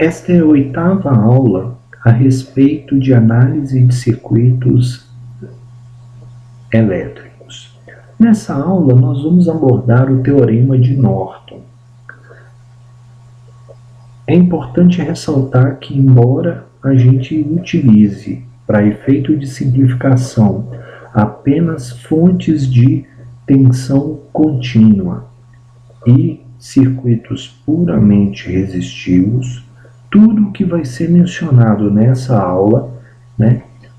Esta é a 8ª aula a respeito de análise de circuitos elétricos. Nessa aula, nós vamos abordar o teorema de Norton. É importante ressaltar que, embora a gente utilize, para efeito de simplificação, apenas fontes de tensão contínua e circuitos puramente resistivos, tudo que vai ser mencionado nessa aula,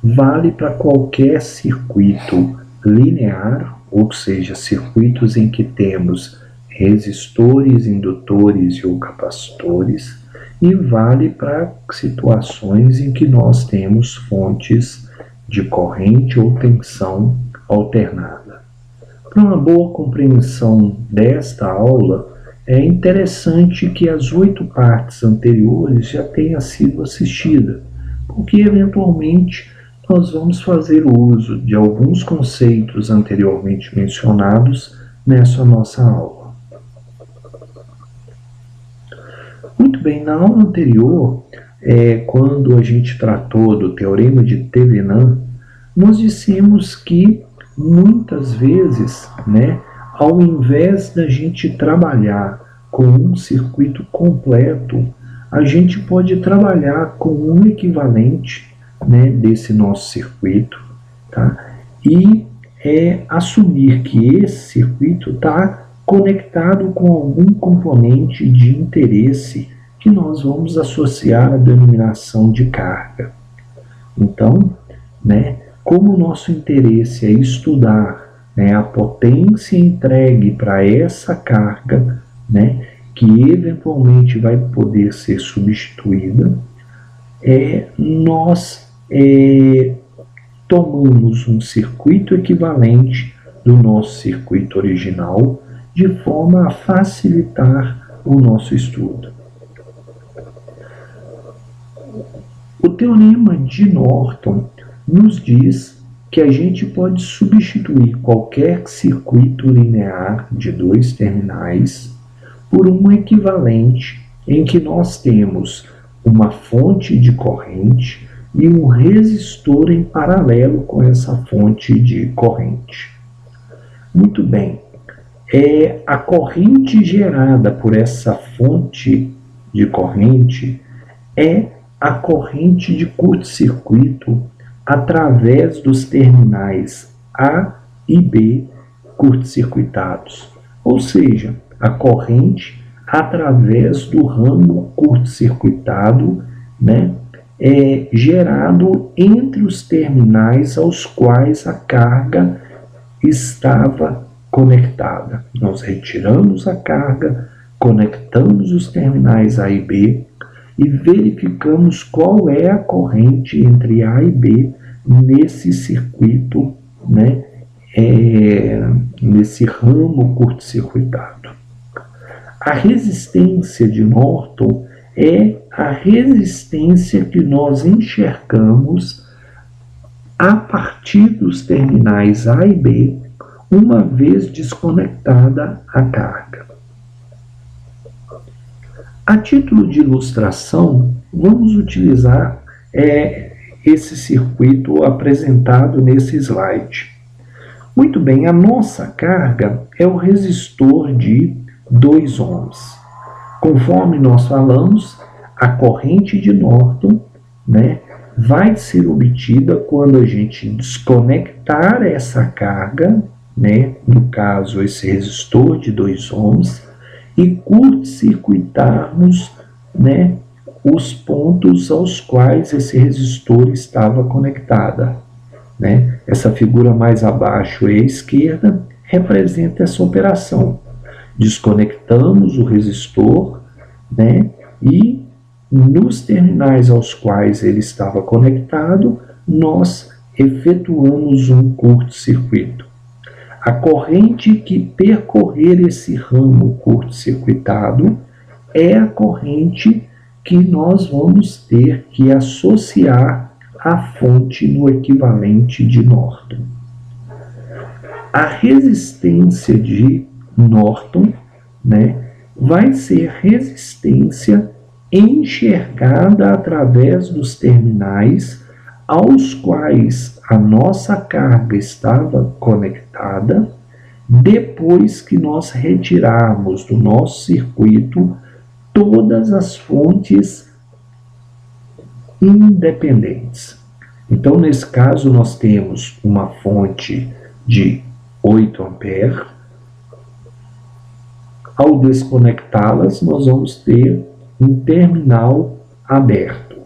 vale para qualquer circuito linear, ou seja, circuitos em que temos resistores, indutores ou capacitores, e vale para situações em que nós temos fontes de corrente ou tensão alternada. Para uma boa compreensão desta aula, é interessante que as 8 partes anteriores já tenham sido assistidas, porque eventualmente nós vamos fazer uso de alguns conceitos anteriormente mencionados nessa nossa aula. Muito bem, na aula anterior, quando a gente tratou do teorema de Thevenin, nós dissemos que muitas vezes, ao invés da gente trabalhar com um circuito completo, a gente pode trabalhar com um equivalente, desse nosso circuito, tá? E assumir que esse circuito está conectado com algum componente de interesse que nós vamos associar à denominação de carga. Então, como o nosso interesse é estudar a potência entregue para essa carga, que eventualmente vai poder ser substituída, nós tomamos um circuito equivalente do nosso circuito original, de forma a facilitar o nosso estudo. O teorema de Norton nos diz que a gente pode substituir qualquer circuito linear de 2 terminais por um equivalente em que nós temos uma fonte de corrente e um resistor em paralelo com essa fonte de corrente. Muito bem. A corrente gerada por essa fonte de corrente é a corrente de curto-circuito através dos terminais A e B curto-circuitados, ou seja, a corrente através do ramo curto-circuitado, gerado entre os terminais aos quais a carga estava conectada. Nós retiramos a carga, conectamos os terminais A e B e verificamos qual é a corrente entre A e B nesse circuito, nesse ramo curto-circuitado. A resistência de Norton é a resistência que nós enxergamos a partir dos terminais A e B, uma vez desconectada a carga. A título de ilustração, vamos utilizar esse circuito apresentado nesse slide. Muito bem, a nossa carga é o resistor de 2 ohms. Conforme nós falamos, a corrente de Norton, vai ser obtida quando a gente desconectar essa carga, no caso esse resistor de 2 ohms, e curto-circuitarmos os pontos aos quais esse resistor estava conectada. Essa figura mais abaixo à esquerda representa essa operação. Desconectamos o resistor, e nos terminais aos quais ele estava conectado, nós efetuamos um curto-circuito. A corrente que percorrer esse ramo curto-circuitado é a corrente que nós vamos ter que associar à fonte no equivalente de Norton. A resistência de Norton, vai ser resistência enxergada através dos terminais aos quais a nossa carga estava conectada, depois que nós retirarmos do nosso circuito todas as fontes independentes. Então, nesse caso, nós temos uma fonte de 8 amperes. Ao desconectá-las, nós vamos ter um terminal aberto.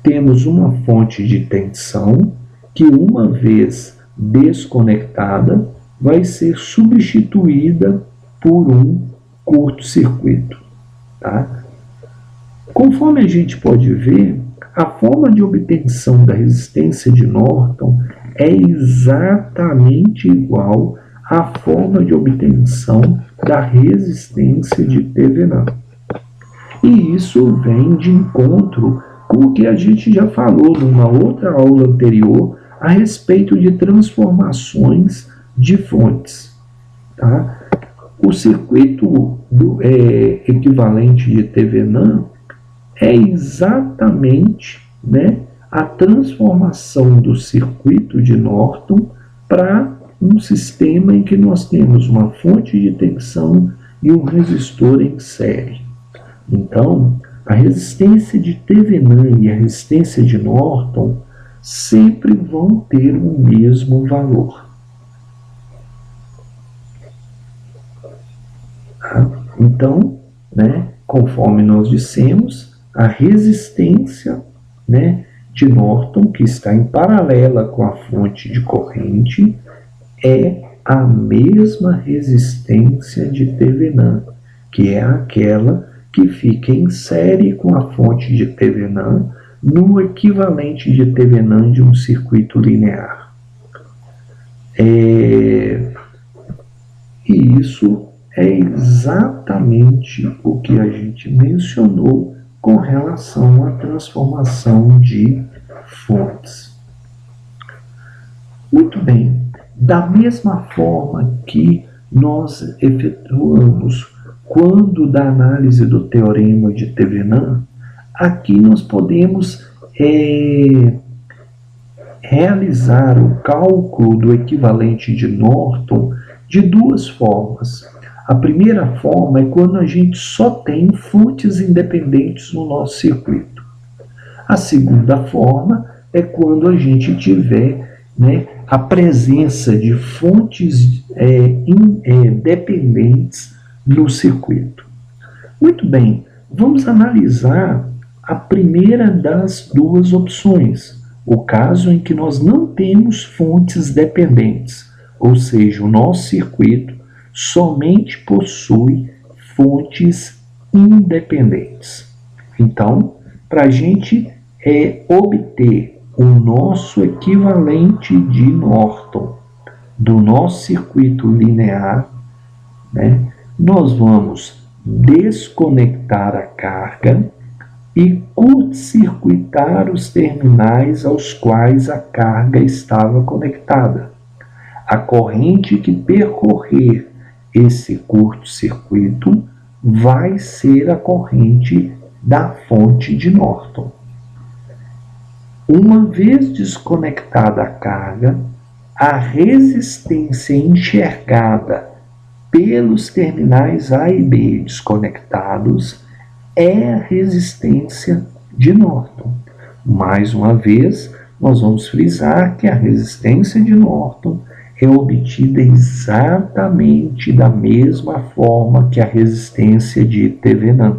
Temos uma fonte de tensão que, uma vez desconectada, vai ser substituída por um curto-circuito. Tá? Conforme a gente pode ver, a forma de obtenção da resistência de Norton é exatamente igual à forma de obtenção da resistência de Thevenin. E isso vem de encontro com o que a gente já falou numa outra aula anterior a respeito de transformações de fontes. Tá? O circuito equivalente de Thevenin é exatamente, né, a transformação do circuito de Norton para um sistema em que nós temos uma fonte de tensão e um resistor em série. Então, a resistência de Thevenin e a resistência de Norton sempre vão ter o mesmo valor. Então, né, conforme nós dissemos, a resistência, né, de Norton, que está em paralela com a fonte de corrente, é a mesma resistência de Thevenin, que é aquela que fica em série com a fonte de Thevenin no equivalente de Thevenin de um circuito linear. E isso é exatamente o que a gente mencionou com relação à transformação de fontes. Muito bem, da mesma forma que nós efetuamos quando da análise do teorema de Thevenin, aqui nós podemos realizar o cálculo do equivalente de Norton de duas formas. A primeira forma é quando a gente só tem fontes independentes no nosso circuito. A segunda forma é quando a gente tiver, né, a presença de fontes dependentes no circuito. Muito bem, vamos analisar a primeira das duas opções, o caso em que nós não temos fontes dependentes, ou seja, o nosso circuito somente possui fontes independentes. Então, para a gente obter o nosso equivalente de Norton do nosso circuito linear, né, nós vamos desconectar a carga e curto-circuitar os terminais aos quais a carga estava conectada. A corrente que percorrer esse curto-circuito vai ser a corrente da fonte de Norton. Uma vez desconectada a carga, a resistência enxergada pelos terminais A e B desconectados é a resistência de Norton. Mais uma vez, nós vamos frisar que a resistência de Norton é obtida exatamente da mesma forma que a resistência de Thevenin.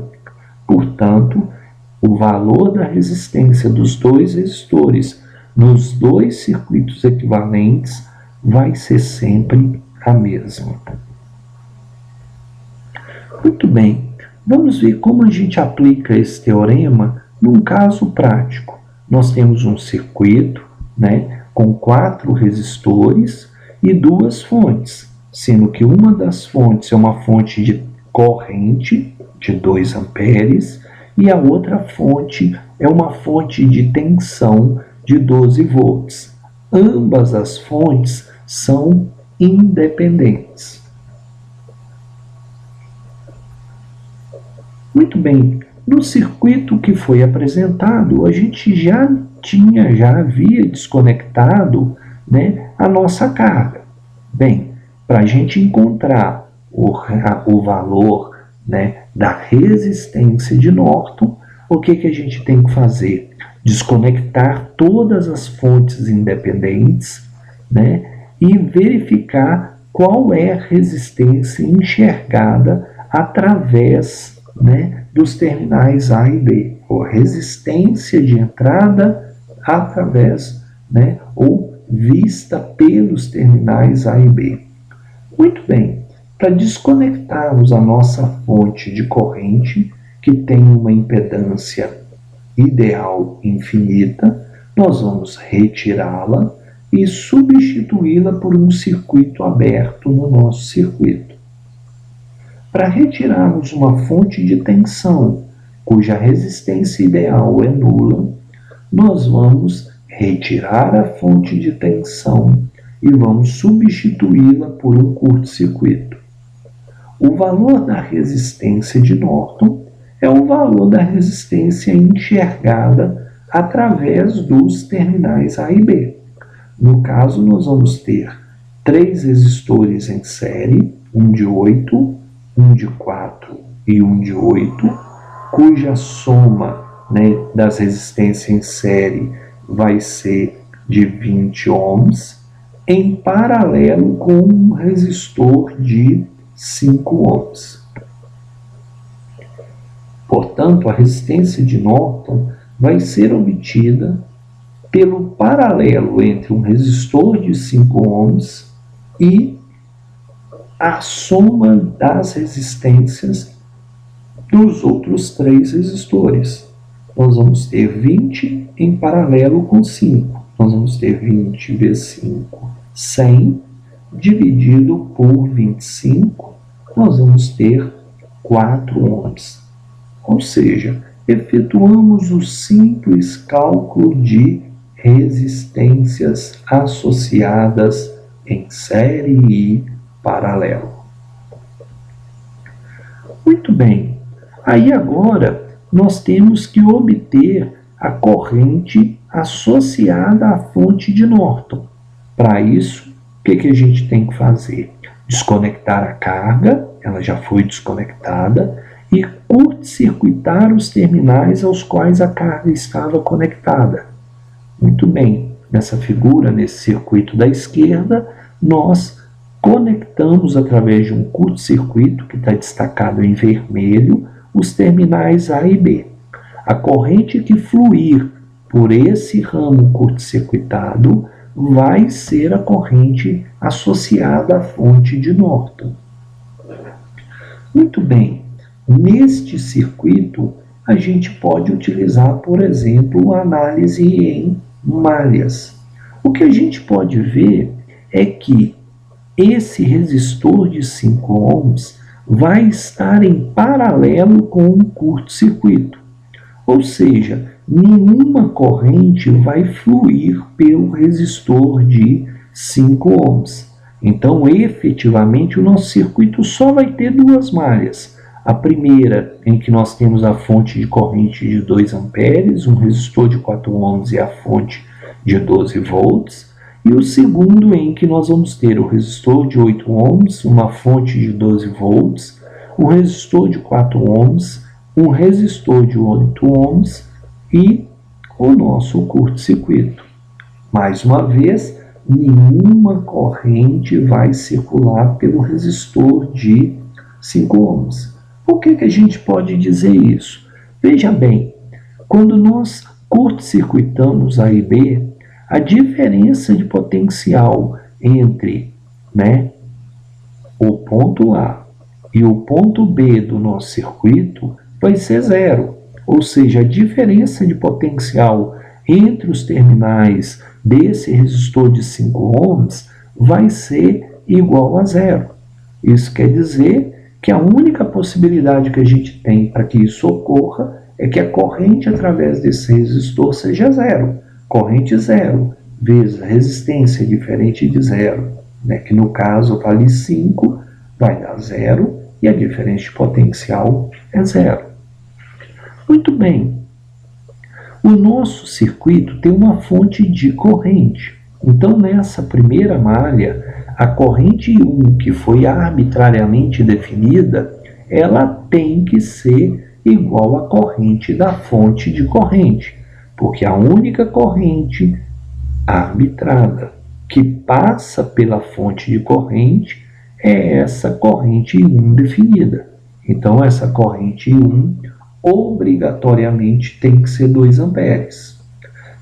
Portanto, o valor da resistência dos dois resistores nos dois circuitos equivalentes vai ser sempre a mesma. Muito bem, vamos ver como a gente aplica esse teorema num caso prático. Nós temos um circuito, né, com 4 resistores e 2 fontes, sendo que uma das fontes é uma fonte de corrente de 2 amperes e a outra fonte é uma fonte de tensão de 12 volts. Ambas as fontes são independentes. Muito bem, No circuito que foi apresentado, a gente já havia desconectado, né, a nossa carga. Bem, para a gente encontrar o valor, né, da resistência de Norton, o que a gente tem que fazer? Desconectar todas as fontes independentes, né, e verificar qual é a resistência enxergada através, né, dos terminais A e B, ou resistência de entrada através, né, ou vista pelos terminais A e B. Muito bem, para desconectarmos a nossa fonte de corrente, que tem uma impedância ideal infinita, nós vamos retirá-la e substituí-la por um circuito aberto no nosso circuito. Para retirarmos uma fonte de tensão cuja resistência ideal é nula, nós vamos retirar a fonte de tensão e vamos substituí-la por um curto-circuito. O valor da resistência de Norton é o valor da resistência enxergada através dos terminais A e B. No caso, nós vamos ter 3 resistores em série, um de 8, um de 4 e um de 8, cuja soma, né, das resistências em série vai ser de 20 ohms, em paralelo com um resistor de 5 ohms. Portanto, a resistência de Norton vai ser obtida pelo paralelo entre um resistor de 5 ohms e a soma das resistências dos outros 3 resistores. Nós vamos ter 20 em paralelo com 5. Nós vamos ter 20 vezes 5, 100, dividido por 25, nós vamos ter 4 ohms. Ou seja, efetuamos o simples cálculo de resistências associadas em série e paralelo. Muito bem. Aí agora nós temos que obter a corrente associada à fonte de Norton. Para isso, o que a gente tem que fazer? Desconectar a carga, ela já foi desconectada, e curto-circuitar os terminais aos quais a carga estava conectada. Muito bem, nessa figura, nesse circuito da esquerda, nós conectamos através de um curto-circuito, que está destacado em vermelho, os terminais A e B. A corrente que fluir por esse ramo curto-circuitado vai ser a corrente associada à fonte de Norton. Muito bem. Neste circuito, a gente pode utilizar, por exemplo, a análise em malhas. O que a gente pode ver é que esse resistor de 5 ohms vai estar em paralelo com um curto-circuito. Ou seja, nenhuma corrente vai fluir pelo resistor de 5 ohms. Então, efetivamente, o nosso circuito só vai ter 2 malhas. A primeira, em que nós temos a fonte de corrente de 2 amperes, um resistor de 4 ohms e a fonte de 12 volts. E o segundo, em que nós vamos ter o resistor de 8 ohms, uma fonte de 12 volts, um resistor de 4 ohms, um resistor de 8 ohms e o nosso curto-circuito. Mais uma vez, nenhuma corrente vai circular pelo resistor de 5 ohms. Por que a gente pode dizer isso? Veja bem, quando nós curto-circuitamos A e B, a diferença de potencial entre, né, o ponto A e o ponto B do nosso circuito vai ser 0. Ou seja, a diferença de potencial entre os terminais desse resistor de 5 ohms vai ser igual a 0. Isso quer dizer que a única possibilidade que a gente tem para que isso ocorra é que a corrente através desse resistor seja 0. Corrente 0 vezes resistência diferente de 0, né, que no caso vale 5, vai dar 0, e a diferença de potencial é 0. Muito bem. O nosso circuito tem uma fonte de corrente. Então, nessa primeira malha, a corrente 1, que foi arbitrariamente definida, ela tem que ser igual à corrente da fonte de corrente, porque a única corrente arbitrada que passa pela fonte de corrente é essa corrente 1 definida. Então, essa corrente 1 obrigatoriamente tem que ser 2 amperes.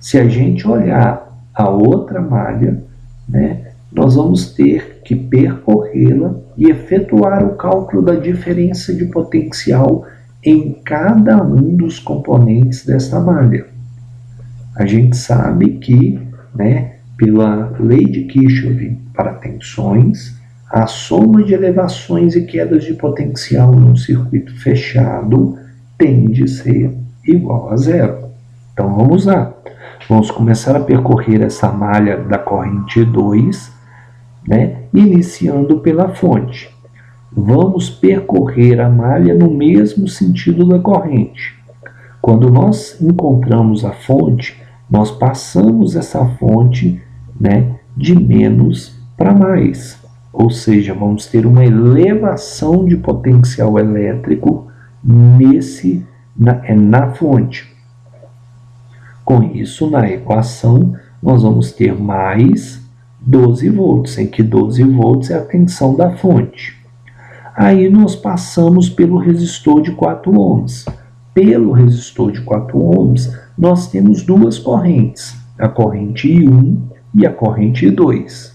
Se a gente olhar a outra malha, né, nós vamos ter que percorrê-la e efetuar o cálculo da diferença de potencial em cada um dos componentes dessa malha. A gente sabe que, né, pela lei de Kirchhoff para tensões, a soma de elevações e quedas de potencial num circuito fechado tende a ser igual a zero. Então vamos lá. Vamos começar a percorrer essa malha da corrente 2, né, iniciando pela fonte. Vamos percorrer a malha no mesmo sentido da corrente. Quando nós encontramos a fonte, nós passamos essa fonte, né, de menos para mais. Ou seja, vamos ter uma elevação de potencial elétrico na fonte. Com isso, na equação, nós vamos ter mais 12 volts, em que 12 volts é a tensão da fonte. Aí nós passamos pelo resistor de 4 ohms. Pelo resistor de 4 ohms, nós temos duas correntes, a corrente I1 e a corrente I2.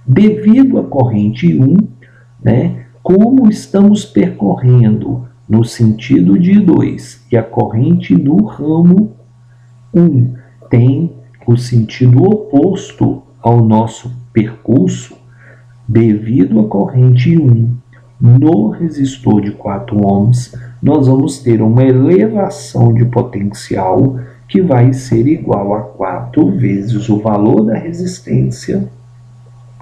Devido à corrente I1, né, como estamos percorrendo no sentido de I2 e a corrente do ramo 1 tem o sentido oposto ao nosso percurso, devido à corrente I1 no resistor de 4 ohms, nós vamos ter uma elevação de potencial que vai ser igual a 4 vezes o valor da resistência,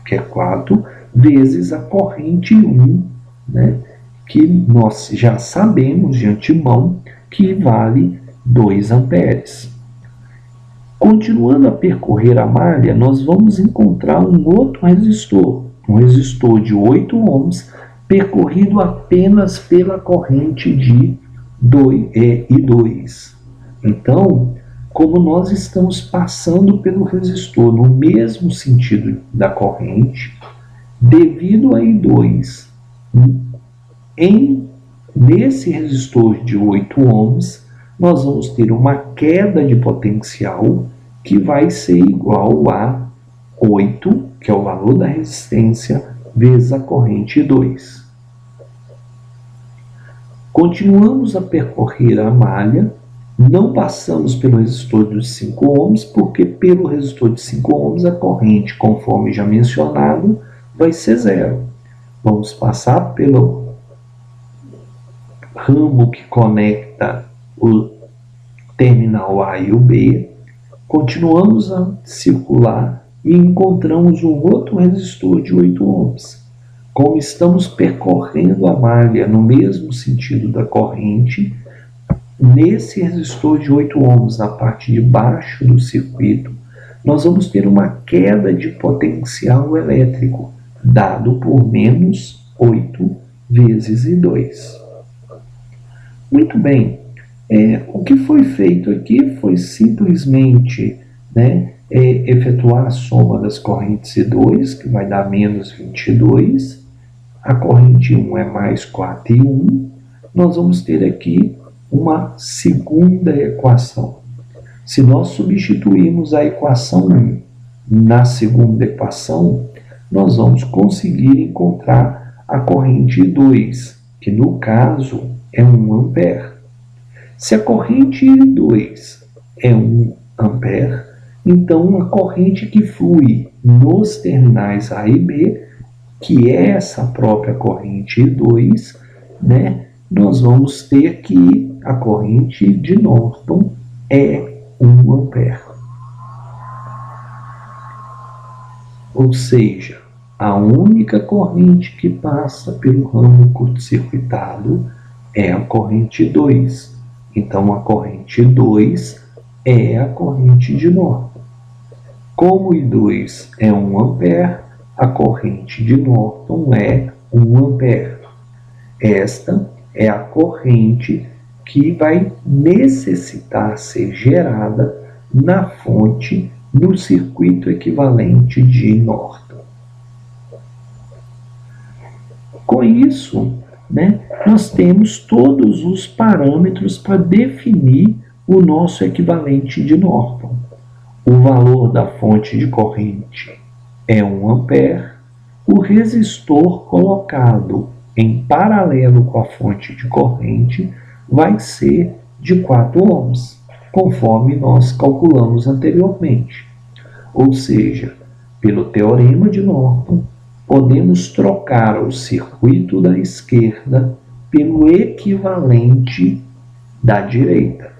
que é 4, vezes a corrente 1, né, que nós já sabemos de antemão que vale 2 amperes. Continuando a percorrer a malha, nós vamos encontrar um outro resistor, um resistor de 8 ohms, percorrido apenas pela corrente de I2. Então, como nós estamos passando pelo resistor no mesmo sentido da corrente, devido a I2, nesse resistor de 8 ohms, nós vamos ter uma queda de potencial que vai ser igual a 8, que é o valor da resistência, vezes a corrente 2. Continuamos a percorrer a malha, não passamos pelo resistor de 5 ohms, porque pelo resistor de 5 ohms a corrente, conforme já mencionado, vai ser zero. Vamos passar pelo ramo que conecta o terminal A e o B, continuamos a circular e encontramos um outro resistor de 8 ohms. Como estamos percorrendo a malha no mesmo sentido da corrente, nesse resistor de 8 ohms, na parte de baixo do circuito, nós vamos ter uma queda de potencial elétrico, dado por menos 8 vezes I2. Muito bem, o que foi feito aqui foi simplesmente, né, efetuar a soma das correntes I2, que vai dar menos 22, a corrente 1 é mais 4 e 1, nós vamos ter aqui uma segunda equação. Se nós substituirmos a equação 1 na segunda equação, nós vamos conseguir encontrar a corrente 2, que no caso é 1 ampere. Se a corrente 2 é 1 ampere, então a corrente que flui nos terminais A e B, que é essa própria corrente 2, né, nós vamos ter que a corrente de Norton é 1 ampere. Ou seja, a única corrente que passa pelo ramo curto-circuitado é a corrente 2. Então, a corrente 2 é a corrente de Norton. Como I2 é 1 ampere, a corrente de Norton é 1 ampere. Esta é a corrente que vai necessitar ser gerada na fonte no circuito equivalente de Norton. Com isso, nós temos todos os parâmetros para definir o nosso equivalente de Norton. O valor da fonte de corrente é 1 ampere, o resistor colocado em paralelo com a fonte de corrente vai ser de 4 ohms, conforme nós calculamos anteriormente. Ou seja, pelo teorema de Norton, podemos trocar o circuito da esquerda pelo equivalente da direita.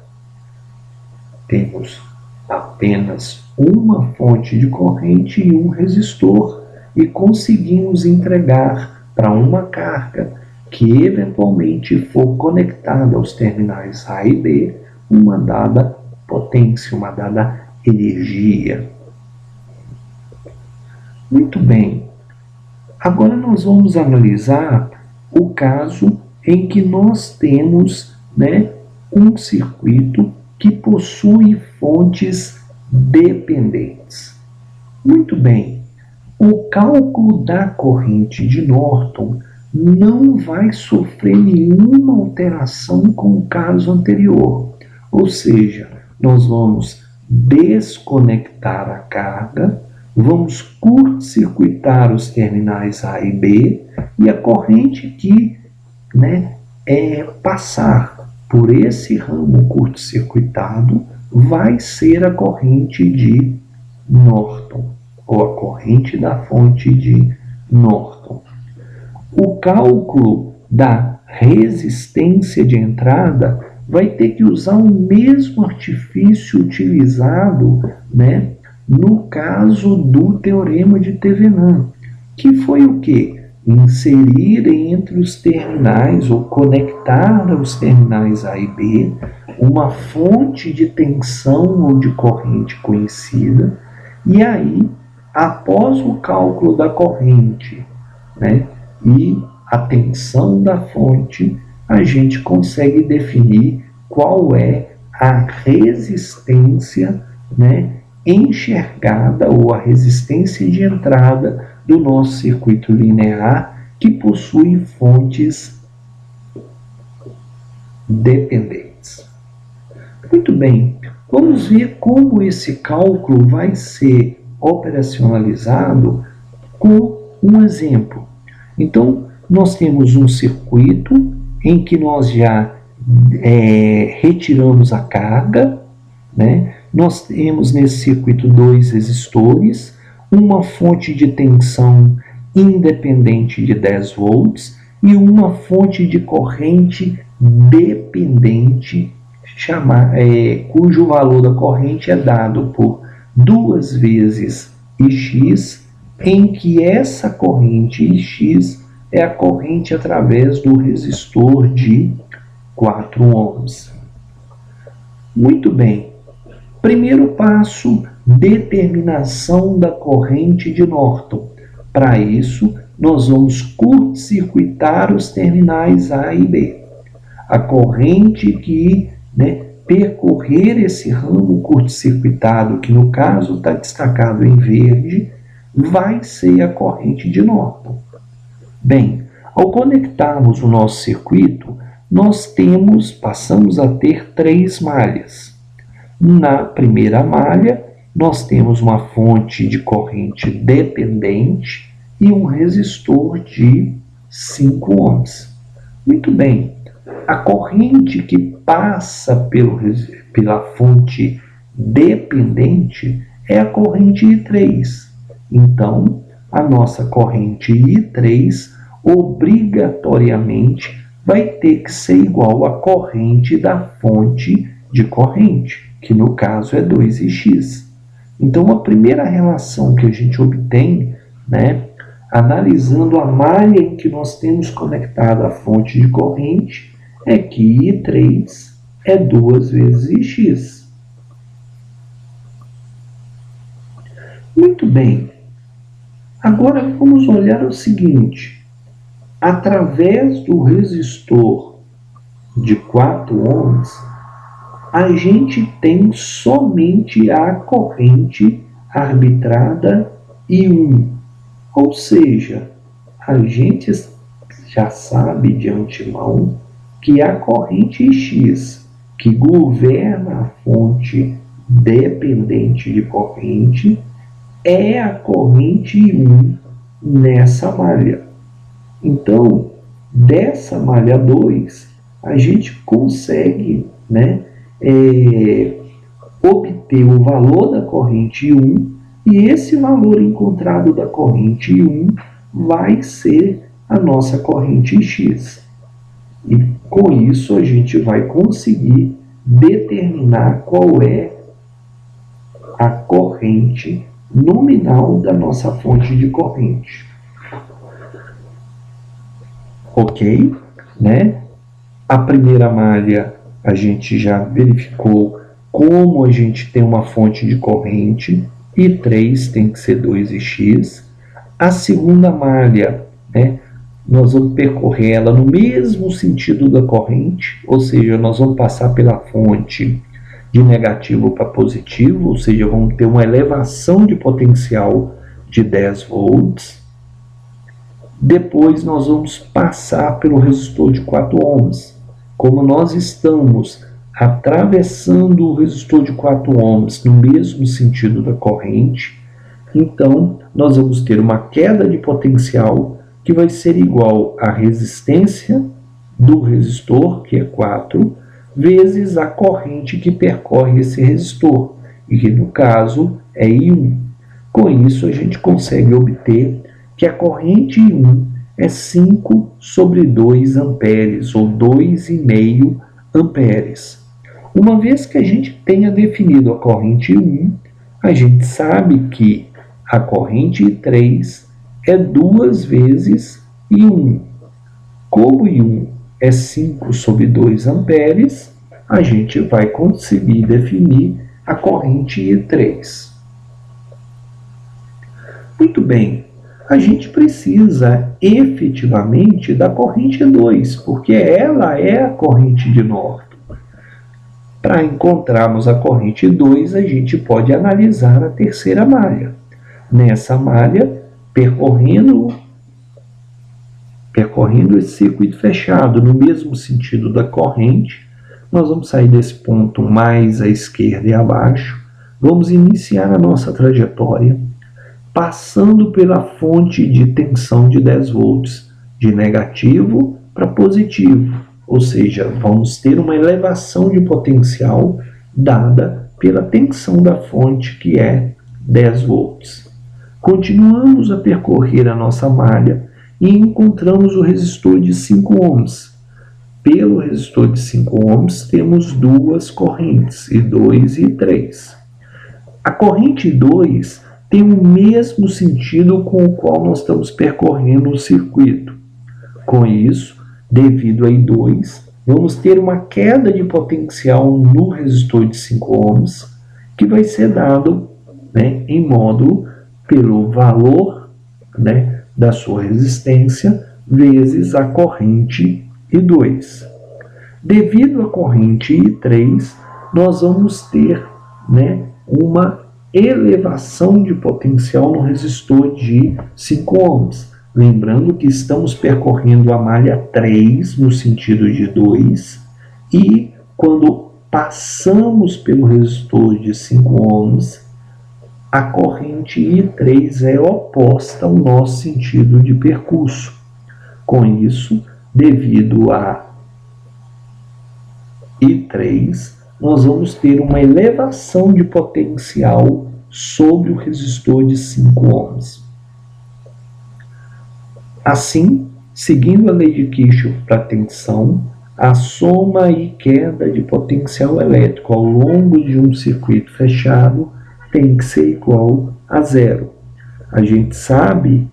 Temos apenas uma fonte de corrente e um resistor e conseguimos entregar para uma carga que eventualmente for conectada aos terminais A e B uma dada potência, uma dada energia. Muito bem. Agora nós vamos analisar o caso em que nós temos um circuito que possui fontes dependentes. Muito bem, o cálculo da corrente de Norton não vai sofrer nenhuma alteração com o caso anterior. Ou seja, nós vamos desconectar a carga, vamos curto-circuitar os terminais A e B e a corrente que passar por esse ramo curto-circuitado vai ser a corrente de Norton, ou a corrente da fonte de Norton. O cálculo da resistência de entrada vai ter que usar o mesmo artifício utilizado no caso do teorema de Thevenin, que foi o quê? Inserir entre os terminais ou conectar aos terminais A e B uma fonte de tensão ou de corrente conhecida, e aí, após o cálculo da corrente e a tensão da fonte, a gente consegue definir qual é a resistência enxergada ou a resistência de entrada do nosso circuito linear que possui fontes dependentes. Muito bem, vamos ver como esse cálculo vai ser operacionalizado com um exemplo. Então, nós temos um circuito em que nós já retiramos a carga, nós temos nesse circuito 2 resistores, uma fonte de tensão independente de 10 volts e uma fonte de corrente dependente, cujo valor da corrente é dado por 2 vezes Ix, em que essa corrente Ix é a corrente através do resistor de 4 ohms. Muito bem. Primeiro passo, determinação da corrente de Norton. Para isso, nós vamos curto-circuitar os terminais A e B. A corrente que percorrer esse ramo curto-circuitado, que no caso está destacado em verde, vai ser a corrente de Norton. Bem, ao conectarmos o nosso circuito, nós passamos a ter 3 malhas. Na primeira malha, nós temos uma fonte de corrente dependente e um resistor de 5 ohms. Muito bem, a corrente que passa pela fonte dependente é a corrente I3. Então, a nossa corrente I3 obrigatoriamente vai ter que ser igual à corrente da fonte de corrente, que no caso é 2Ix. Então, a primeira relação que a gente obtém, analisando a malha em que nós temos conectado a fonte de corrente, é que I3 é 2 vezes Ix. Muito bem. Agora vamos olhar o seguinte. Através do resistor de 4 ohms, a gente tem somente a corrente arbitrada I1. Ou seja, a gente já sabe de antemão que a corrente X, que governa a fonte dependente de corrente, é a corrente I1 nessa malha. Então, dessa malha 2, a gente consegue, obter o valor da corrente I1, e esse valor encontrado da corrente I1 vai ser a nossa corrente X. E com isso a gente vai conseguir determinar qual é a corrente nominal da nossa fonte de corrente. Ok? A primeira malha a gente já verificou como a gente tem uma fonte de corrente, I3 tem que ser 2Ix. A segunda malha, nós vamos percorrer ela no mesmo sentido da corrente, ou seja, nós vamos passar pela fonte de negativo para positivo, ou seja, vamos ter uma elevação de potencial de 10 volts. Depois nós vamos passar pelo resistor de 4 ohms. Como nós estamos atravessando o resistor de 4 ohms no mesmo sentido da corrente, então nós vamos ter uma queda de potencial que vai ser igual à resistência do resistor, que é 4, vezes a corrente que percorre esse resistor, e que no caso é I1. Com isso a gente consegue obter que a corrente I1 é 5 sobre 2 amperes, ou 2,5 amperes. Uma vez que a gente tenha definido a corrente I1, a gente sabe que a corrente I3 é 2 vezes I1. Como I1 é 5 sobre 2 amperes, a gente vai conseguir definir a corrente I3. Muito bem, a gente precisa efetivamente da corrente 2, porque ela é a corrente de norte. Para encontrarmos a corrente 2, a gente pode analisar a terceira malha. Nessa malha, percorrendo esse circuito fechado no mesmo sentido da corrente, nós vamos sair desse ponto mais à esquerda e abaixo, vamos iniciar a nossa trajetória, passando pela fonte de tensão de 10 volts, de negativo para positivo, ou seja, vamos ter uma elevação de potencial dada pela tensão da fonte, que é 10 volts. Continuamos a percorrer a nossa malha e encontramos o resistor de 5 ohms. Pelo resistor de 5 ohms temos duas correntes, I2 e I3. A corrente 2 tem o mesmo sentido com o qual nós estamos percorrendo o circuito. Com isso, devido a I2, vamos ter uma queda de potencial no resistor de 5 ohms, que vai ser dado em módulo pelo valor da sua resistência vezes a corrente I2. Devido à corrente I3, nós vamos ter uma elevação de potencial no resistor de 5 ohms. Lembrando que estamos percorrendo a malha 3 no sentido de 2, e quando passamos pelo resistor de 5 ohms, a corrente I3 é oposta ao nosso sentido de percurso. Com isso, devido a I3, nós vamos ter uma elevação de potencial sobre o resistor de 5 ohms. Assim, seguindo a lei de Kirchhoff para a tensão, a soma e queda de potencial elétrico ao longo de um circuito fechado tem que ser igual a zero. A gente sabe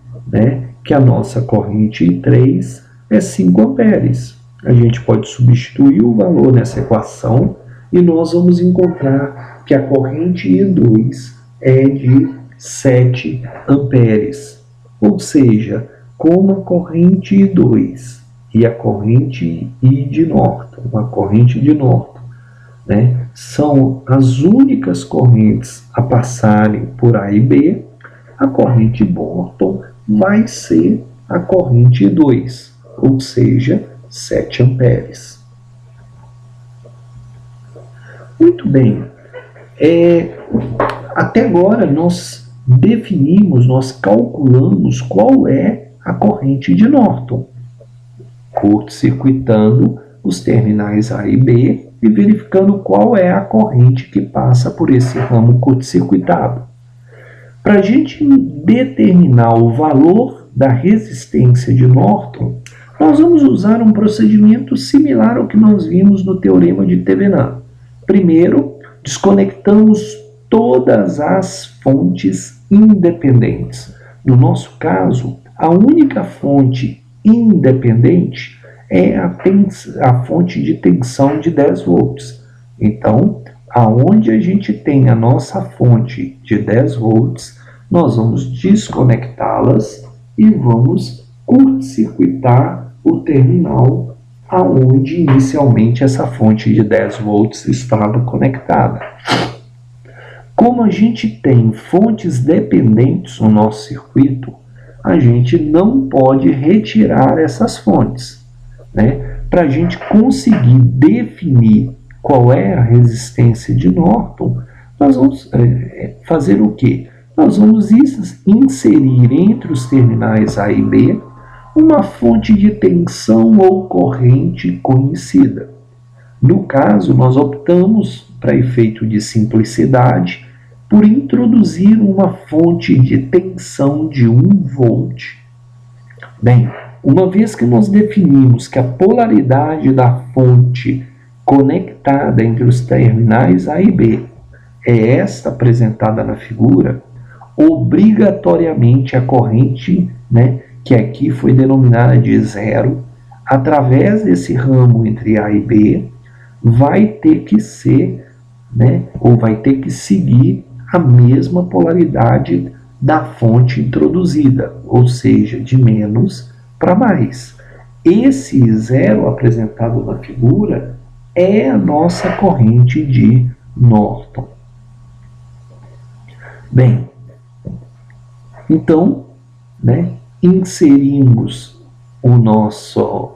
que a nossa corrente I3 é 5 amperes. a gente pode substituir o valor nessa equação e nós vamos encontrar que a corrente I2 é de 7 amperes. Ou seja, como a corrente I2 e a corrente I de Norton, a corrente de Norton, né, são as únicas correntes a passarem por A e B, a corrente Norton vai ser a corrente I2, ou seja, 7 amperes. Muito bem. Até agora nós definimos, nós calculamos qual é a corrente de Norton, curto-circuitando os terminais A e B e verificando qual é a corrente que passa por esse ramo curto-circuitado. Para a gente determinar o valor da resistência de Norton, nós vamos usar um procedimento similar ao que nós vimos no teorema de Thevenin. Primeiro, desconectamos todas as fontes independentes. No nosso caso, a única fonte independente é a fonte de tensão de 10 volts. Então, aonde a gente tem a nossa fonte de 10 volts, nós vamos desconectá-las e vamos curto-circuitar o terminal aonde inicialmente essa fonte de 10 volts estava conectada. Como a gente tem fontes dependentes no nosso circuito, a gente não pode retirar essas fontes, né? Para a gente conseguir definir qual é a resistência de Norton, nós vamos fazer o quê? Nós vamos inserir entre os terminais A e B uma fonte de tensão ou corrente conhecida. No caso, nós optamos, para efeito de simplicidade, por introduzir uma fonte de tensão de 1 volt. Bem, uma vez que nós definimos que a polaridade da fonte conectada entre os terminais A e B é esta apresentada na figura, obrigatoriamente a corrente, né, que aqui foi denominada de zero, através desse ramo entre A e B, vai ter que ser, né, ou vai ter que seguir a mesma polaridade da fonte introduzida, ou seja, de menos para mais. Esse zero apresentado na figura é a nossa corrente de Norton. Bem, então, né, inserimos o nosso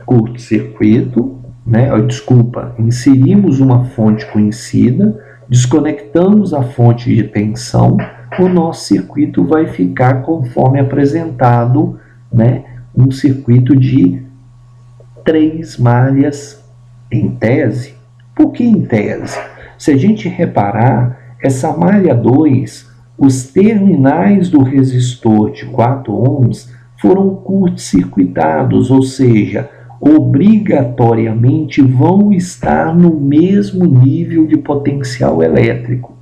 curto-circuito, né, inserimos uma fonte conhecida, desconectamos a fonte de tensão, o nosso circuito vai ficar conforme apresentado, né, um circuito de 3 malhas em tese. Por que em tese? Se a gente reparar, essa malha 2, os terminais do resistor de 4 ohms foram curto-circuitados, ou seja, obrigatoriamente vão estar no mesmo nível de potencial elétrico.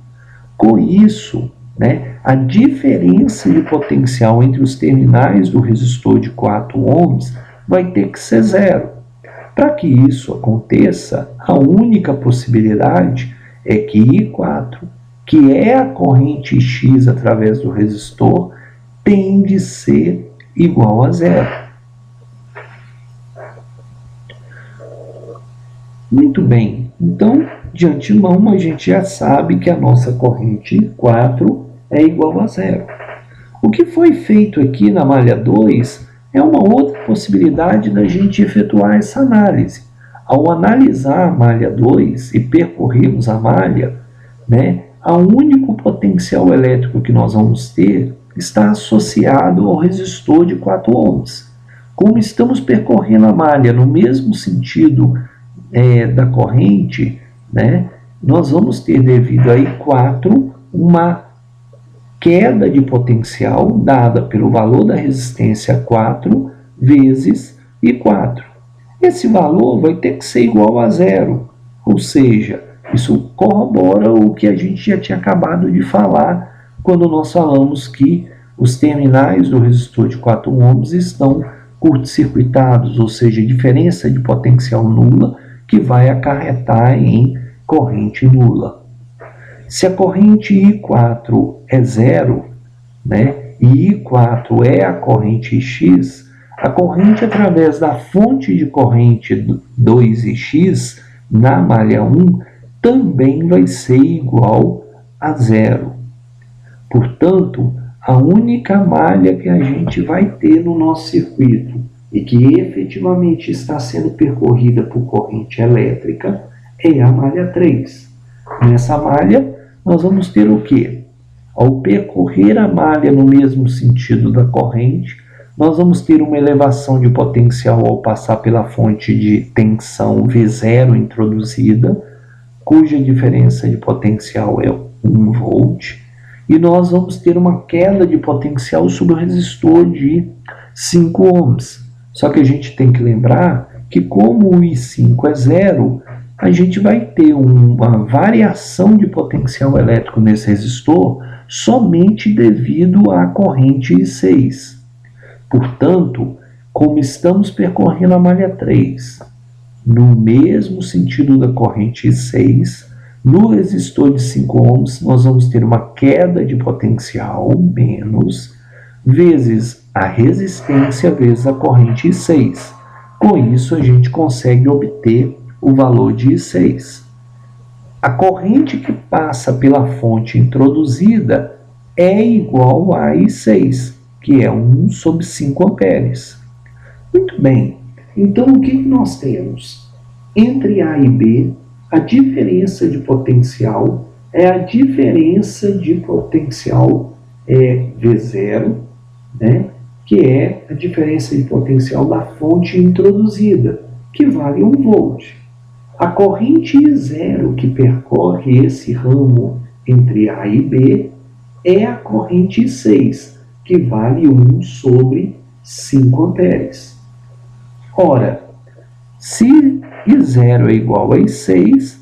Com isso, né, a diferença de potencial entre os terminais do resistor de 4 ohms vai ter que ser zero. Para que isso aconteça, a única possibilidade é que I4, que é a corrente X através do resistor, tem de ser igual a zero. Muito bem, então, de antemão, a gente já sabe que a nossa corrente 4 é igual a zero. O que foi feito aqui na malha 2 é uma outra possibilidade da gente efetuar essa análise. Ao analisar a malha 2 e percorrermos a malha, né, o único potencial elétrico que nós vamos ter está associado ao resistor de 4 ohms. Como estamos percorrendo a malha no mesmo sentido da corrente, né, nós vamos ter, devido a I4, uma queda de potencial dada pelo valor da resistência 4 vezes I4. Esse valor vai ter que ser igual a zero, ou seja, isso corrobora o que a gente já tinha acabado de falar quando nós falamos que os terminais do resistor de 4 ohms estão curto-circuitados, ou seja, diferença de potencial nula, que vai acarretar em corrente nula. Se a corrente I4 é zero, né, e I4 é a corrente X, a corrente através da fonte de corrente 2X na malha 1 também vai ser igual a zero. Portanto, a única malha que a gente vai ter no nosso circuito e que efetivamente está sendo percorrida por corrente elétrica é a malha 3. Nessa malha, nós vamos ter o quê? Ao percorrer a malha no mesmo sentido da corrente, nós vamos ter uma elevação de potencial ao passar pela fonte de tensão V0 introduzida, cuja diferença de potencial é 1 volt, e nós vamos ter uma queda de potencial sobre o resistor de 5 ohms. Só que a gente tem que lembrar que como o I5 é zero, a gente vai ter uma variação de potencial elétrico nesse resistor somente devido à corrente I6. Portanto, como estamos percorrendo a malha 3 no mesmo sentido da corrente I6, no resistor de 5 ohms nós vamos ter uma queda de potencial menos vezes a resistência vezes a corrente I6. Com isso a gente consegue obter o valor de I6. A corrente que passa pela fonte introduzida é igual a I6, que é 1 sobre 5 amperes. Muito bem, então o que nós temos? Entre A e B, a diferença de potencial é a diferença de potencial V0, né, que é a diferença de potencial da fonte introduzida, que vale 1 volt. A corrente I0 que percorre esse ramo entre A e B é a corrente I6, que vale 1 sobre 5 amperes. Ora, se I0 é igual a I6,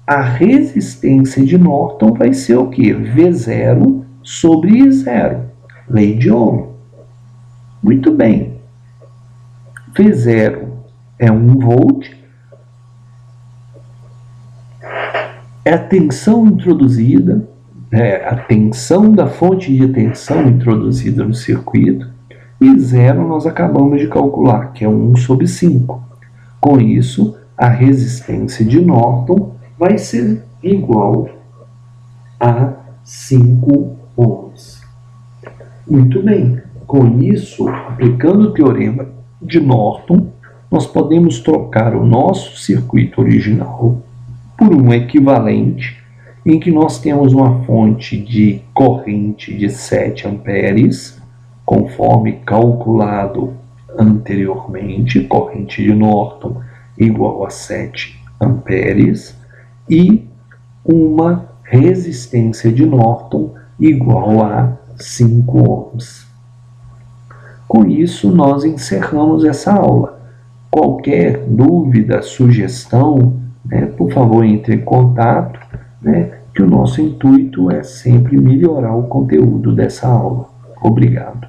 a resistência de Norton vai ser o quê? V0 sobre I0, lei de Ohm. Muito bem. V0 é 1 volt. É a tensão introduzida, a tensão da fonte de tensão introduzida no circuito, e zero nós acabamos de calcular, que é 1 sobre 5. Com isso, a resistência de Norton vai ser igual a 5 ohms. Muito bem, com isso, aplicando o teorema de Norton, nós podemos trocar o nosso circuito original por um equivalente em que nós temos uma fonte de corrente de 7 amperes, conforme calculado anteriormente, corrente de Norton igual a 7 amperes, e uma resistência de Norton igual a 5 ohms. Com isso, nós encerramos essa aula. Qualquer dúvida, sugestão, por favor, entre em contato, que o nosso intuito é sempre melhorar o conteúdo dessa aula. Obrigado.